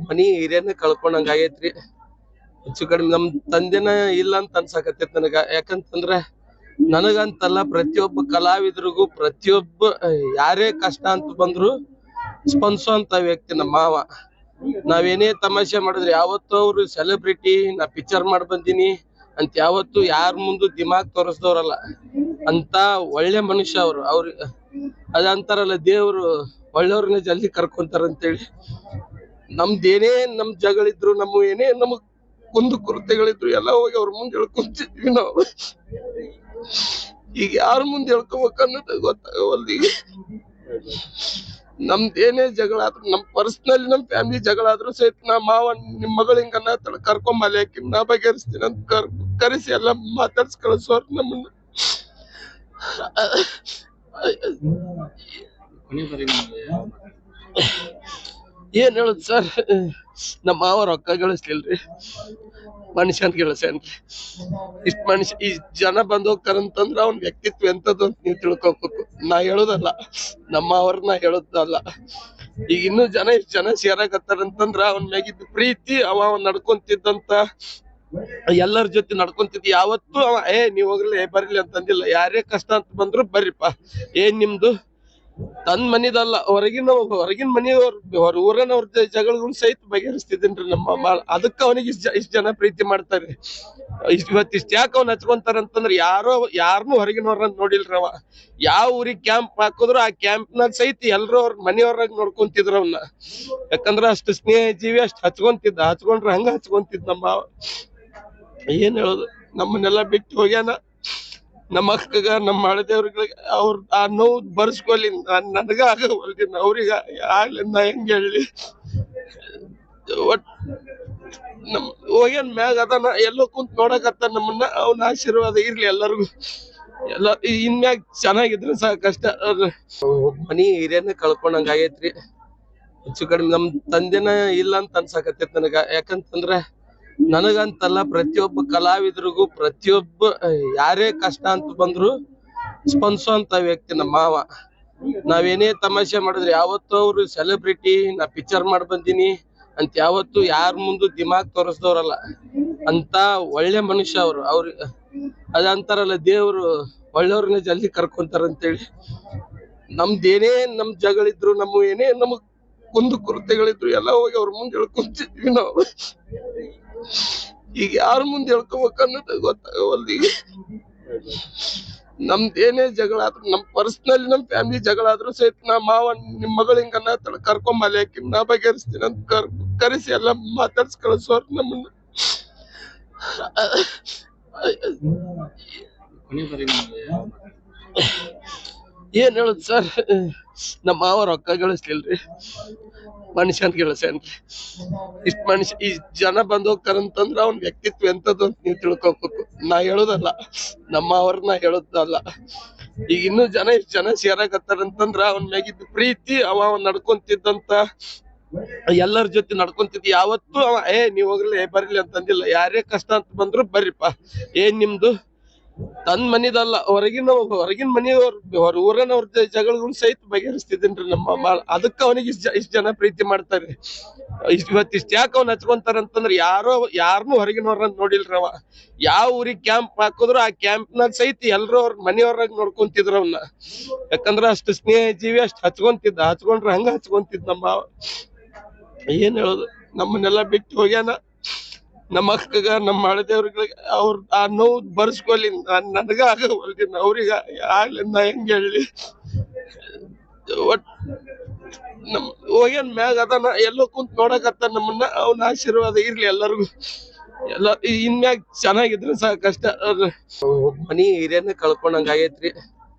ಮನಿ ಹಿರಿಯನ್ನ ಕಳ್ಕೊಂಡಂಗ ಆಗೈತ್ರಿ. ಹೆಚ್ಚು ಕಡಿಮೆ ನಮ್ ತಂದೆನ ಇಲ್ಲ ಅಂತ ಅನ್ಸಾಕತ್ತೈತಿ ನನಗ. ಯಾಕಂತಂದ್ರ ನನಗಂತಲ್ಲ, ಪ್ರತಿಯೊಬ್ಬ ಕಲಾವಿದರಿಗೂ ಪ್ರತಿಯೊಬ್ಬ ಯಾರೇ ಕಷ್ಟ ಅಂತ ಬಂದ್ರು ಸ್ಪಂದಿಸುವಂತ ವ್ಯಕ್ತಿ ನಮ್ಮ ಮಾವ. ನಾವೇನೇ ತಮಾಷೆ ಮಾಡಿದ್ರೆ ಯಾವತ್ತೂ ಅವ್ರು ಸೆಲೆಬ್ರಿಟಿ, ನಾ ಪಿಕ್ಚರ್ ಮಾಡಿ ಬಂದೀನಿ ಅಂತ ಯಾವತ್ತು ಯಾರ ಮುಂದೆ ದಿಮಾಗ್ ತೋರಿಸ್ದವ್ರಲ್ಲ. ಅಂತ ಒಳ್ಳೆ ಮನುಷ್ಯ ಅವ್ರು ಅದಂತಾರಲ್ಲ, ದೇವ್ರು ಒಳ್ಳೆಯವ್ರನ್ನ ಜಲ್ದಿ ಕರ್ಕೊಂತಾರ ಅಂತೇಳಿ. ನಮ್ದೇನೇ ನಮ್ ಜಗಳಿದ್ರು, ನಮ್ಮ ಏನೇ ನಮಗ್ ಕುಂದು ಕೊರತೆಗಳಿದ್ರು ಎಲ್ಲ ಹೋಗಿ ಅವ್ರ ಮುಂದೆ ಹೇಳ್ಕೊಂತಿದ್ವಿ ನಾವು. ಈಗ ಯಾರ ಮುಂದೆ ಹೇಳ್ಕೋಬೇಕು ಅನ್ನೋದು ಗೊತ್ತಾಗವಲ್ದು. ಈಗ ನಮ್ದೇನೇ ಜಗಳ ಆದ್ರೂ, ನಮ್ ಪರ್ಸನಲಿ ನಮ್ ಫ್ಯಾಮಿಲಿ ಜಗಳ ಆದ್ರೂ ಸಹಿತ ನಾ ಮಾವ ನಿಮ್ ಮಗಳ ಹಿಂಗನ್ನ ಕರ್ಕೊಂಬಲ್ಲಿ ಹಾಕಿ ನಾ ಬಗೆಹರಿಸ್ತೀನಿ ಅಂತ ಕರೆಸಿ ಎಲ್ಲ ಮಾತಾಡ್ಸಿ ಕಳಿಸೋರ್ ನಮ್ಮನ್ನ. ಏನ್ ಹೇಳುದ್ ಸರ್, ನಮ್ಮ ಮಾವ ರೊಕ್ಕ ಗಳಿಸ್ಲಿಲ್ರಿ, ಮನುಷ್ಯನ್ ಗಳಿಸ್ಯಾನ್ರಿ. ಈ ಜನ ಬಂದ್ ಹೋಗ್ತಾರಂತಂದ್ರ ಅವ್ನ ವ್ಯಕ್ತಿತ್ವ ಎಂತದ್ದು ಅಂತ ನೀವ್ ತಿಳ್ಕೊಬೇಕು. ನಾ ಹೇಳುದಲ್ಲ, ನಮ್ಮ ಅವ್ರನ್ನ ಹೇಳುದಲ್ಲ. ಈಗ ಇನ್ನೂ ಇಷ್ಟ್ ಜನ ಸೇರಾಕತ್ತಾರಂತಂದ್ರ ಅವನ್ ಮ್ಯಾಗಿದ್ದ ಪ್ರೀತಿ, ಅವ ನಡ್ಕೊಂತಿದ್ದಂತ ಎಲ್ಲರ ಜೊತೆ ನಡ್ಕೊಂತಿದ್ ಯಾವತ್ತೂ ಅವ ನೀವ್ ಹೋಗ್ಲಿ ಬರ್ಲಿ ಅಂತಂದಿಲ್ಲ. ಯಾರೇ ಕಷ್ಟ ಅಂತ ಬಂದ್ರು ಬರ್ರಿಪ್ಪ, ನಿಮ್ದು ತನ್ ಮನಿದಲ್ಲ, ಹೊರಗಿನ ಮನೆಯವ್ರ ಊರನವ್ರ ಜಗಳಗಳು ಸಹಿತ ಬಗೆಹರಿಸ್ತಿದ್ದೇನ್ರಿ ನಮ್ಮ. ಅದಕ್ಕ ಅವನಿಗೆ ಇಷ್ಟ ಜನ ಪ್ರೀತಿ ಮಾಡ್ತಾರೆ. ಇಷ್ಟ ಯಾಕೆ ಅವ್ನ ಹಚ್ಕೊಂತಾರಂತಂದ್ರ ಯಾರನ್ನೂ ಹೊರಗಿನವ್ರನ್ನ ನೋಡಿಲ್ರಿ ಅವ. ಯಾವ ಊರಿಗೆ ಕ್ಯಾಂಪ್ ಹಾಕಿದ್ರು ಆ ಕ್ಯಾಂಪ್ನಾಗ ಸಹಿತ ಎಲ್ರು ಅವ್ರ ಮನೆಯವ್ರಾಗ ನೋಡ್ಕೊಂತಿದ್ರು ಅವನ್ನ. ಯಾಕಂದ್ರ ಅಷ್ಟು ಸ್ನೇಹ ಜೀವಿ, ಅಷ್ಟು ಹಚ್ಕೊಂಡ್ರೆ ಹಂಗ ಹಚ್ಕೊಂತಿದ್ ನಮ್ಮ. ಏನ್ ಹೇಳೋದು, ನಮ್ಮನ್ನೆಲ್ಲ ಬಿಟ್ಟು ಹೋಗ್ಯಾನ. ನಮ್ಮ ಅಕ್ಕಗ, ನಮ್ಮ ಹಳದೇವ್ರಿಗೆ ಅವ್ರ ಆ ನೋವು ಬರ್ಸ್ಕೊಲಿ, ನನಗ ಆಗವಲ್ದಿನ ಅವ್ರಿಗ ಆಗ್ಲಿ. ನಾ ಹೆಂಗ ಹೇಳಿ, ಒಟ್ ನಮ್ ಹೋಗ್ಯಾನ ಮ್ಯಾಗ ಅದಾನ, ಎಲ್ಲೋ ಕುಂತ್ ನೋಡಕತ್ತ ನಮ್ಮನ್ನ. ಅವ್ನ ಆಶೀರ್ವಾದ ಇರ್ಲಿ ಎಲ್ಲರಿಗೂ. ಎಲ್ಲ ಇನ್ಮ್ಯಾಗ ಚೆನ್ನಾಗಿದ್ರೆ ಸಾಕಷ್ಟ. ಮನಿ ಹಿರಿಯನ್ನ ಕಳ್ಕೊಂಡಂಗ ಆಗೈತ್ರಿ. ಹೆಚ್ಚು ಕಡಿಮೆ ನಮ್ ತಂದೆನ ಇಲ್ಲ ಅಂತ ಅನ್ಸಾಕತ್ತೈತಿ ನನಗ. ಯಾಕಂತಂದ್ರ ನನಗಂತಲ್ಲ, ಪ್ರತಿಯೊಬ್ಬ ಕಲಾವಿದರಿಗೂ ಪ್ರತಿಯೊಬ್ಬ ಯಾರೇ ಕಷ್ಟ ಅಂತ ಬಂದ್ರು ಸ್ಪಂದಿಸುವಂತ ವ್ಯಕ್ತಿ ನಮ್ಮ ಮಾವ. ನಾವೇನೇ ತಮಾಷೆ ಮಾಡಿದ್ರೆ ಯಾವತ್ತೂ ಅವ್ರು ಸೆಲೆಬ್ರಿಟಿ, ನಾ ಪಿಕ್ಚರ್ ಮಾಡಿ ಬಂದೀನಿ ಅಂತ ಯಾವತ್ತು ಯಾರ ಮುಂದೆ ದಿಮಾಗ್ ತೋರಿಸ್ದವ್ರಲ್ಲ. ಅಂತ ಒಳ್ಳೆ ಮನುಷ್ಯ ಅವ್ರು ಅದಂತಾರಲ್ಲ, ದೇವ್ರು ಒಳ್ಳೆಯವ್ರನ್ನ ಜಲ್ದಿ ಕರ್ಕೊಂತಾರ ಅಂತೇಳಿ. ನಮ್ದೇನೇ ನಮ್ ಜಗಳಿದ್ರು, ನಮ್ಮ ಏನೇ ನಮಗ್ ಕುಂದು ಕೊರತೆಗಳಿದ್ರು ಎಲ್ಲ ಹೋಗಿ ಅವ್ರ ಮುಂದೆ ಹೇಳ್ಕೊಂತಿದ್ವಿ ನಾವು. ಈಗ ಯಾರ ಮುಂದೆ ಹೇಳ್ಕೋಬೇಕು ಅನ್ನೋದು ಗೊತ್ತಾಗವಲ್ದು. ಈಗ ನಮ್ದೇನೇ ಜಗಳ ಆದ್ರೂ, ನಮ್ ಪರ್ಸನಲಿ ನಮ್ ಫ್ಯಾಮಿಲಿ ಜಗಳ ಆದ್ರೂ ಸಹಿತ ನಾ ಮಾವ ನಿಮ್ ಮಗಳ ಹಿಂಗನ್ನ ಕರ್ಕೊಂಬಲ್ಲಿ ಹಾಕಿ ನಾ ಬಗೆಹರಿಸ್ತೀನಿ ಅಂತ ಕರೆಸಿ ಎಲ್ಲ ಮಾತಾಡ್ಸಿ ಕಳಿಸೋರ್ ನಮ್ಮನ್ನ. ಏನ್ ಹೇಳುದ್ ಸರ್, ನಮ್ಮ ಮಾವ ರೊಕ್ಕ ಗಳಿಸ್ಲಿಲ್ರಿ, ಮನುಷ್ಯನ್ ಗಳಿಸ್ಯಾನ್ರಿ. ಈ ಜನ ಬಂದ್ ಹೋಗ್ತಾರಂತಂದ್ರ ಅವ್ನ ವ್ಯಕ್ತಿತ್ವ ಎಂತದ್ದು ಅಂತ ನೀವ್ ತಿಳ್ಕೊಬೇಕು. ನಾ ಹೇಳುದಲ್ಲ, ನಮ್ಮ ಅವ್ರನ್ನ ಹೇಳುದಲ್ಲ. ಈಗ ಇನ್ನೂ ಇಷ್ಟ್ ಜನ ಸೇರಾಕತ್ತಾರಂತಂದ್ರ ಅವನ್ ಮ್ಯಾಗಿದ್ದ ಪ್ರೀತಿ, ಅವ ನಡ್ಕೊಂತಿದ್ದಂತ ಎಲ್ಲರ ಜೊತೆ ನಡ್ಕೊಂತಿದ್ ಯಾವತ್ತೂ ಅವ ನೀವ್ ಹೋಗ್ಲಿ ಬರ್ಲಿ ಅಂತಂದಿಲ್ಲ. ಯಾರೇ ಕಷ್ಟ ಅಂತ ಬಂದ್ರು ಬರ್ರಿಪ್ಪ, ನಿಮ್ದು ತನ್ ಮನಿದಲ್ಲ, ಹೊರಗಿನ ಮನೆಯವ್ರ ಊರನವ್ರ ಜಗಳಗಳು ಸಹಿತ ಬಗೆಹರಿಸ್ತಿದ್ದೇನ್ರಿ ನಮ್ಮ. ಅದಕ್ಕ ಅವನಿಗೆ ಇಷ್ಟ ಜನ ಪ್ರೀತಿ ಮಾಡ್ತಾರೆ. ಇಷ್ಟ ಯಾಕೆ ಅವ್ನ ಹಚ್ಕೊಂತಾರಂತಂದ್ರ ಯಾರನ್ನೂ ಹೊರಗಿನವ್ರನ್ನ ನೋಡಿಲ್ರಿ ಅವ. ಯಾವ ಊರಿಗೆ ಕ್ಯಾಂಪ್ ಹಾಕಿದ್ರು ಆ ಕ್ಯಾಂಪ್ನಾಗ ಸಹಿತ ಎಲ್ರು ಅವ್ರ ಮನೆಯವ್ರಾಗ ನೋಡ್ಕೊಂತಿದ್ರು ಅವನ್ನ. ಯಾಕಂದ್ರ ಅಷ್ಟು ಸ್ನೇಹ ಜೀವಿ, ಅಷ್ಟು ಹಚ್ಕೊಂಡ್ರೆ ಹಂಗ ಹಚ್ಕೊಂತಿದ್ ನಮ್ಮ. ಏನ್ ಹೇಳೋದು, ನಮ್ಮನ್ನೆಲ್ಲ ಬಿಟ್ಟು ಹೋಗ್ಯಾನ. ನಮ್ಮ ಅಕ್ಕಗ, ನಮ್ಮ ಹಳದೇವ್ರಿಗೆ ಅವ್ರ ಆ ನೋವು ಬರ್ಸ್ಕೊಲಿ, ನನಗ ಆಗವಲ್ದಿನ ಅವ್ರಿಗ ಆಗ್ಲಿ. ನಾ ಹೆಂಗ ಹೇಳಿ, ಒಟ್ ಹೋಗ್ಯಾನ ಮ್ಯಾಗ ಅದಾನ, ಎಲ್ಲೋ ಕುಂತ್ ನೋಡಕತ್ತ ನಮ್ಮನ್ನ. ಅವ್ನ ಆಶೀರ್ವಾದ ಇರ್ಲಿ ಎಲ್ಲರಿಗೂ. ಎಲ್ಲ ಇನ್ಮ್ಯಾಗ ಚೆನ್ನಾಗಿದ್ರೆ ಸಾಕಷ್ಟ. ಮನಿ ಹಿರಿಯನ್ನ ಕಳ್ಕೊಂಡಂಗ ಆಗೈತ್ರಿ.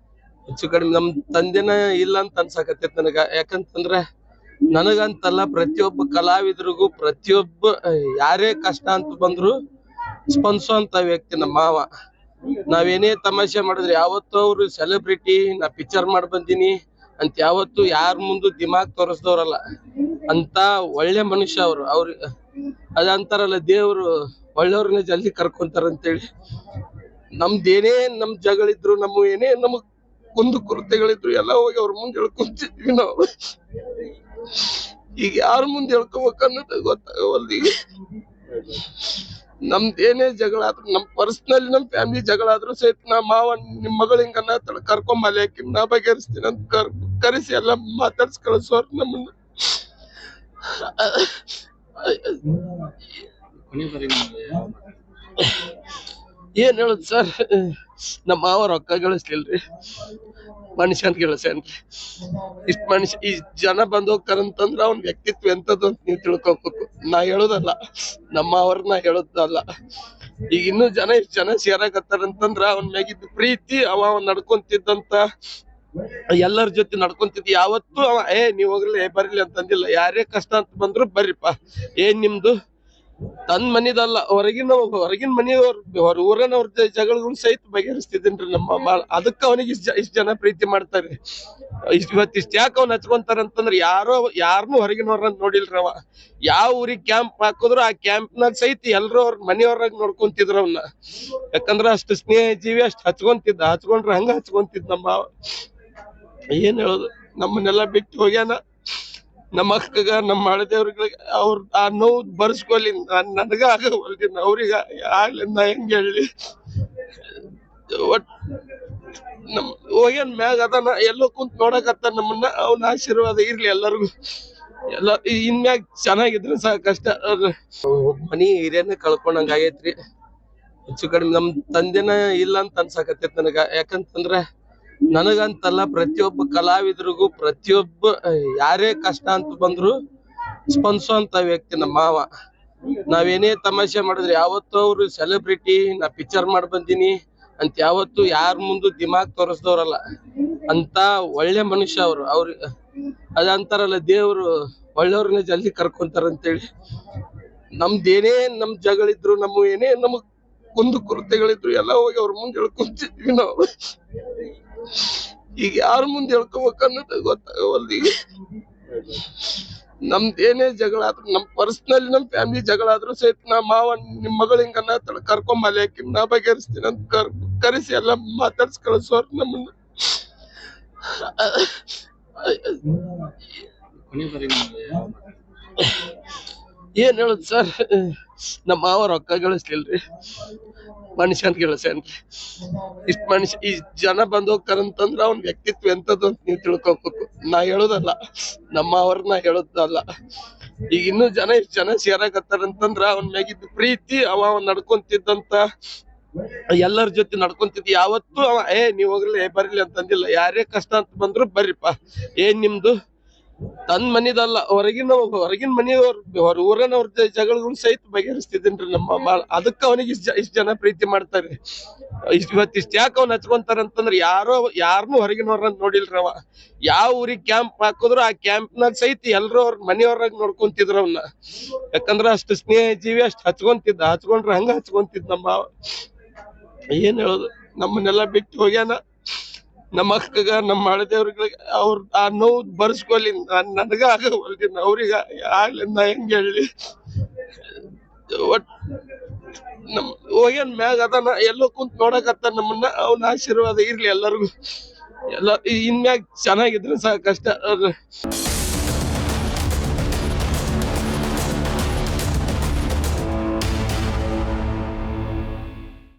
ಹೆಚ್ಚು ಕಡಿಮೆ ನಮ್ ತಂದೆನ ಇಲ್ಲ ಅಂತ ಅನ್ಸಾಕತ್ತೈತಿ ನನಗ. ಯಾಕಂತಂದ್ರ ನನಗಂತಲ್ಲ, ಪ್ರತಿಯೊಬ್ಬ ಕಲಾವಿದರಿಗೂ ಪ್ರತಿಯೊಬ್ಬ ಯಾರೇ ಕಷ್ಟ ಅಂತ ಬಂದ್ರು ಸ್ಪಂದಿಸುವಂತ ವ್ಯಕ್ತಿ ನಮ್ಮ ಮಾವ. ನಾವೇನೇ ತಮಾಷೆ ಮಾಡಿದ್ರೆ ಯಾವತ್ತೂ ಅವ್ರು ಸೆಲೆಬ್ರಿಟಿ, ನಾ ಪಿಕ್ಚರ್ ಮಾಡಿ ಬಂದೀನಿ ಅಂತ ಯಾವತ್ತು ಯಾರ ಮುಂದೆ ದಿಮಾಗ್ ತೋರಿಸ್ದವ್ರಲ್ಲ. ಅಂತ ಒಳ್ಳೆ ಮನುಷ್ಯ ಅವ್ರು ಅದಂತಾರಲ್ಲ, ದೇವ್ರು ಒಳ್ಳೆಯವ್ರನ್ನ ಜಲ್ದಿ ಕರ್ಕೊಂತಾರ ಅಂತೇಳಿ. ನಮ್ದೇನೇ ನಮ್ ಜಗಳಿದ್ರು, ನಮ್ಮ ಏನೇ ನಮಗ್ ಕುಂದು ಕೊರತೆಗಳಿದ್ರು ಎಲ್ಲ ಹೋಗಿ ಅವ್ರ ಮುಂದೆ ಹೇಳ್ಕೊಂತಿದ್ವಿ ನಾವು. ಈಗ ಯಾರ ಮುಂದೆ ಹೇಳ್ಕೊಬೇಕು ಅನ್ನೋದು ಗೊತ್ತಾಗವಲ್ದು ಈಗ. ನಮ್ದೇನೇ ಜಗಳ ಆದ್ರೂ ನಮ್ ಪರ್ಸನಲಿ ನಮ್ ಫ್ಯಾಮಿಲಿ ಜಗಳ ಆದ್ರೂ ಸಹಿತ ನಾ ಮಾವ ನಿಮ್ ಮಗಳ ಹಿಂಗ ಅನ್ನತ್ತಾಳ ಕರ್ಕೊಂಬಲ್ಲಿ ಹಾಕಿ ನಾ ಬಗೆಹರಿಸ್ತೀನಿ ಅಂತ ಕರೆಸಿ ಎಲ್ಲ ಮಾತಾಡ್ಸಿ ಕಳಿಸೋರ್ ನಮ್ಮನ್ನ. ಏನ್ ಹೇಳುದ್ ಸರ್, ನಮ್ಮ ಮಾವ ರೊಕ್ಕ ಗಳಿಸ್ಲಿಲ್ರಿ, ಮನುಷ್ಯನ್ ಗಳಿಸ್ಯಾನ್ರಿ. ಇಷ್ಟ ಮನುಷ್ಯ ಈ ಜನ ಬಂದ್ ಹೋಗ್ತಾರಂತಂದ್ರ ಅವ್ನ ವ್ಯಕ್ತಿತ್ವ ಎಂತದ್ದು ಅಂತ ನೀವ್ ತಿಳ್ಕೊಬೇಕು. ನಾ ಹೇಳುದಲ್ಲ, ನಮ್ಮ ಅವ್ರನ್ನ ಹೇಳುದಲ್ಲ. ಈಗ ಇನ್ನೂ ಇಷ್ಟ ಜನ ಸೇರಾಕತ್ತಾರಂತಂದ್ರ ಅವನ್ ಮ್ಯಾಗಿದ್ದ ಪ್ರೀತಿ, ಅವ ನಡ್ಕೊಂತಿದ್ದಂತ ಎಲ್ಲರ ಜೊತೆ ನಡ್ಕೊಂತಿದ್ ಯಾವತ್ತೂ ಅವ ನೀವ್ ಹೋಗ್ಲಿ ಬರ್ಲಿ ಅಂತಂದಿಲ್ಲ. ಯಾರೇ ಕಷ್ಟ ಅಂತ ಬಂದ್ರು ಬರ್ರಿಪ್ಪ, ನಿಮ್ದು ತನ್ ಮನಿದಲ್ಲ, ಹೊರಗಿನ ಮನೆಯವ್ರ ಊರನವ್ರ ಜಗಳಗಳು ಸಹಿತ ಬಗೆಹರಿಸ್ತಿದ್ದೇನ್ರಿ ನಮ್ಮ. ಅದಕ್ಕ ಅವನಿಗೆ ಇಷ್ಟ ಜನ ಪ್ರೀತಿ ಮಾಡ್ತಾರೆ. ಇಷ್ಟ ಯಾಕೆ ಅವ್ನ ಹಚ್ಕೊಂತಾರಂತಂದ್ರ ಯಾರನ್ನೂ ಹೊರಗಿನವ್ರನ್ನ ನೋಡಿಲ್ರಿ ಅವ. ಯಾವ ಊರಿಗೆ ಕ್ಯಾಂಪ್ ಹಾಕಿದ್ರು ಆ ಕ್ಯಾಂಪ್ನಾಗ ಸಹಿತ ಎಲ್ರು ಅವ್ರ ಮನೆಯವ್ರಾಗ ನೋಡ್ಕೊಂತಿದ್ರು ಅವನ್ನ. ಯಾಕಂದ್ರ ಅಷ್ಟು ಸ್ನೇಹ ಜೀವಿ, ಅಷ್ಟ್ ಹಚ್ಕೊಂಡ್ರೆ ಹಂಗ ಹಚ್ಕೊಂತಿದ್ ನಮ್ಮ. ಏನ್ ಹೇಳೋದು, ನಮ್ಮನ್ನೆಲ್ಲ ಬಿಟ್ಟು ಹೋಗ್ಯಾನ. ನಮ್ಮ ಅಕ್ಕಗ ನಮ್ಮ ಹಳದೇವ್ರಿಗೆ ಅವ್ರ ಆ ನೋವು ಬರ್ಸ್ಕೊಲಿ, ನನಗ ಆಗವಲ್ದಿನ ಅವ್ರಿಗ ಆಗ್ಲಿ, ನಾ ಹೆಂಗ ಹೇಳಿ. ಒಟ್ ನಮ್ ಹೋಗ್ಯಾನ ಮ್ಯಾಗ ಅದಾನ, ಎಲ್ಲೋ ಕುಂತ್ ನೋಡಕತ್ತ ನಮ್ಮನ್ನ. ಅವ್ನ ಆಶೀರ್ವಾದ ಇರ್ಲಿ ಎಲ್ಲರಿಗೂ. ಎಲ್ಲ ಇನ್ಮ್ಯಾಗ ಚೆನ್ನಾಗಿದ್ರೆ ಸಾಕಷ್ಟ. ಮನಿ ಹಿರಿಯನ್ನ ಕಳ್ಕೊಂಡಂಗ ಆಗೈತ್ರಿ. ಹೆಚ್ಚು ಕಡಿಮೆ ನಮ್ ತಂದೆನ ಇಲ್ಲ ಅಂತ ಅನ್ಸಾಕತ್ತೈತ್ ನನಗ. ಯಾಕಂತಂದ್ರ ನನಗಂತಲ್ಲ, ಪ್ರತಿಯೊಬ್ಬ ಕಲಾವಿದರಿಗೂ ಪ್ರತಿಯೊಬ್ಬ ಯಾರೇ ಕಷ್ಟ ಅಂತ ಬಂದ್ರು ಸ್ಪಂದಿಸುವಂತ ವ್ಯಕ್ತಿ ನಮ್ಮ ಮಾವ. ನಾವೇನೇ ತಮಾಷೆ ಮಾಡಿದ್ರೆ ಯಾವತ್ತೂ ಅವ್ರು ಸೆಲೆಬ್ರಿಟಿ, ನಾ ಪಿಕ್ಚರ್ ಮಾಡಿ ಬಂದೀನಿ ಅಂತ ಯಾವತ್ತು ಯಾರ ಮುಂದೆ ದಿಮಾಗ್ ತೋರಿಸ್ದವ್ರಲ್ಲ. ಅಂತ ಒಳ್ಳೆ ಮನುಷ್ಯ ಅವ್ರಿಗೆ ಅದಂತಾರಲ್ಲ, ದೇವ್ರು ಒಳ್ಳೆಯವ್ರನ್ನ ಜಲ್ದಿ ಕರ್ಕೊಂತಾರಂತೇಳಿ. ನಮ್ದೇನೇ ನಮ್ ಜಗಳಿದ್ರು, ಏನೇ ನಮಗ್ ಕುಂದು ಕೊರತೆಗಳಿದ್ರು ಎಲ್ಲ ಹೋಗಿ ಅವ್ರ ಮುಂದೆ ಹೇಳ್ಕೊಂತಿದ್ವಿ ನಾವು. ಈಗ ಯಾರ ಮುಂದೆ ಹೇಳ್ಕೊಬೇಕು ಅನ್ನೋದು ಗೊತ್ತಾಗವಲ್ದು ಈಗ. ನಮ್ದೇನೇ ಜಗಳ ಆದ್ರೂ ನಮ್ ಪರ್ಸನಲಿ ನಮ್ ಫ್ಯಾಮಿಲಿ ಜಗಳ ಆದ್ರೂ ಸಹಿತ ನಾ ಮಾವ ನಿಮ್ ಮಗಳ ಹಿಂಗ ಅನ್ನತ್ತಾಳ ಕರ್ಕೊಂಬಲ್ಲಿ ಹಾಕಿ ನಾ ಬಗೆಹರಿಸ್ತೀನಿ ಅಂತ ಕರೆಸಿ ಎಲ್ಲ ಮಾತಾಡ್ಸಿ ಕಳಿಸೋರ್ ನಮ್ಮನ್ನ. ಏನ್ ಹೇಳುದ್ ಸರ್, ನಮ್ಮ ಮಾವ ರೊಕ್ಕ ಗಳಿಸ್ಲಿಲ್ರಿ, ಮನುಷ್ಯನ್ ಗಳಿಸ್ಯಾನ್ರಿ. ಈ ಜನ ಬಂದ್ ಹೋಗ್ತಾರಂತಂದ್ರ ಅವ್ನ ವ್ಯಕ್ತಿತ್ವ ಎಂತದ್ದು ಅಂತ ನೀವ್ ತಿಳ್ಕೊಬೇಕು. ನಾ ಹೇಳುದಲ್ಲ, ನಮ್ಮ ಅವ್ರನ್ನ ಹೇಳುದಲ್ಲ. ಈಗ ಇನ್ನೂ ಇಷ್ಟ ಜನ ಸೇರಾಕತ್ತಾರಂತಂದ್ರ ಅವನ್ ಮ್ಯಾಗಿದ್ದ ಪ್ರೀತಿ, ಅವ ನಡ್ಕೊಂತಿದ್ದಂತ ಎಲ್ಲರ ಜೊತೆ ನಡ್ಕೊಂತಿದ್ ಯಾವತ್ತೂ ಅವ ನೀವ್ ಹೋಗ್ಲಿ ಬರ್ಲಿ ಅಂತಂದಿಲ್ಲ. ಯಾರೇ ಕಷ್ಟ ಅಂತ ಬಂದ್ರು ಬರ್ರಿಪ್ಪ, ನಿಮ್ದು ತನ್ ಮನಿದಲ್ಲ, ಹೊರಗಿನ ಮನೆಯವ್ರ ಊರನವ್ರ ಜಗಳಗಳು ಸಹಿತ ಬಗೆಹರಿಸ್ತಿದ್ದೇನ್ರಿ ನಮ್ಮ. ಅದಕ್ಕ ಅವನಿಗೆ ಇಷ್ಟ ಜನ ಪ್ರೀತಿ ಮಾಡ್ತಾರೆ. ಇಷ್ಟ ಯಾಕೆ ಅವ್ನ ಹಚ್ಕೊಂತಾರಂತಂದ್ರ ಯಾರನ್ನೂ ಹೊರಗಿನವ್ರನ್ನ ನೋಡಿಲ್ರಿ ಅವ. ಯಾವ ಊರಿಗೆ ಕ್ಯಾಂಪ್ ಹಾಕಿದ್ರು ಆ ಕ್ಯಾಂಪ್ನಾಗ ಸಹಿತ ಎಲ್ರು ಅವ್ರ ಮನೆಯವ್ರಾಗ ನೋಡ್ಕೊಂತಿದ್ರು ಅವನ್ನ. ಯಾಕಂದ್ರ ಅಷ್ಟು ಸ್ನೇಹ ಜೀವಿ, ಅಷ್ಟ್ ಹಚ್ಕೊಂಡ್ರೆ ಹಂಗ ಹಚ್ಕೊಂತಿದ್ ನಮ್ಮ. ಏನ್ ಹೇಳೋದು, ನಮ್ಮನ್ನೆಲ್ಲ ಬಿಟ್ಟು ಹೋಗ್ಯಾನ. ನಮ್ಮ ಅಕ್ಕಗ ನಮ್ಮ ಹಳದೇವ್ರಿಗೆ ಅವ್ರ ಆ ನೋವು ಬರ್ಸ್ಕೊಲಿ, ನನಗ ಆಗವಲ್ದಿನ ಅವ್ರಿಗ ಆಗ್ಲಿ, ನಾ ಹೆಂಗ ಹೇಳಿ. ಒಟ್ ನಮ್ ಹೋಗ್ಯಾನ ಮ್ಯಾಗ ಅದಾನ, ಎಲ್ಲೋ ಕುಂತ್ ನೋಡಕತ್ತ ನಮ್ಮನ್ನ. ಅವ್ನ ಆಶೀರ್ವಾದ ಇರ್ಲಿ ಎಲ್ಲರಿಗೂ. ಎಲ್ಲ ಇನ್ಮ್ಯಾಗ ಚೆನ್ನಾಗಿದ್ರೆ ಸಾಕಷ್ಟ.